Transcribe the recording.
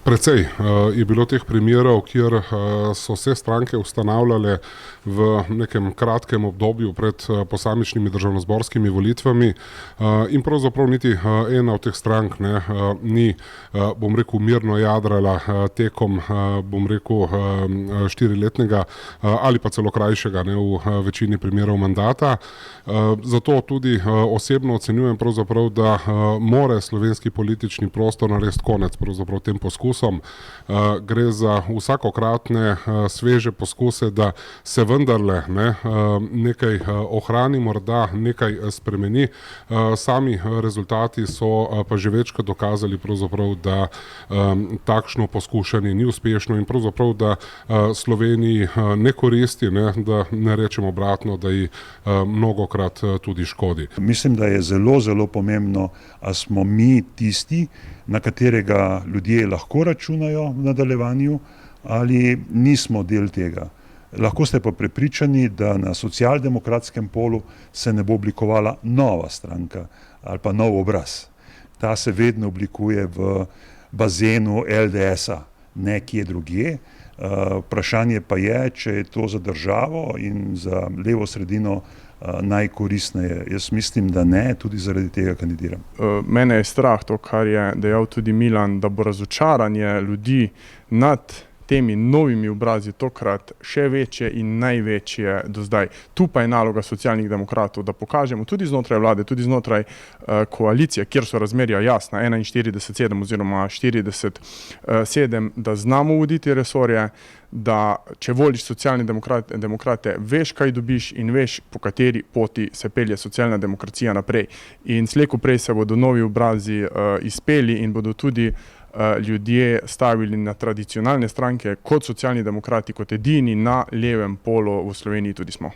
Precej je bilo teh primerov, kjer so se stranke ustanavljale v nekem kratkem obdobju pred posamičnimi državnozborskimi volitvami in pravzaprav niti ena od teh strank ni, bom rekel, mirno jadrala tekom, bom rekel, 4-letnega ali pa celo krajšega, v večini primerov mandata. Zato tudi osebno ocenjujem pravzaprav, da more slovenski politični prostor narediti konec pravzaprav tem poskusom. Gre za vsakokratne sveže poskuse, da se vendarle nekaj ohrani, morda nekaj spremeni. Sami rezultati so pa že večkrat dokazali pravzaprav, da takšno poskušanje ni uspešno in pravzaprav, da Sloveniji ne koristi, da ne rečem obratno, da ji mnogokrat tudi škodi. Mislim, da je zelo, zelo pomembno, a smo mi tisti, na katerega ljudje lahko računajo v nadaljevanju, ali nismo del tega. Lahko ste pa prepričani, da na socialdemokratskem polu se ne bo oblikovala nova stranka ali pa nov obraz. Ta se vedno oblikuje v bazenu LDS-a, nekje drugje. Vprašanje pa je, če je to za državo in za levo sredino najkoristneje. Jaz mislim, da ne, tudi zaradi tega kandidiram. Mene je strah to, kar je dejal tudi Milan, da bo razočaranje ljudi nad temi novimi obrazi tokrat še večje in največje do zdaj. Tu pa je naloga Socialnih demokratov, da pokažemo tudi znotraj vlade, tudi znotraj koalicije, kjer so razmerja jasna, 41:7 oziroma 40:7, da znamo voditi resorje, da če voliš Socialne demokrate, veš, kaj dobiš in veš, po kateri poti se pelje socialna demokracija naprej. In slej ko prej se bodo novi obrazi izpeli in bodo tudi ljudje stavili na tradicionalne stranke kot Socialni demokrati, kot edini na levem polu v Sloveniji tudi smo.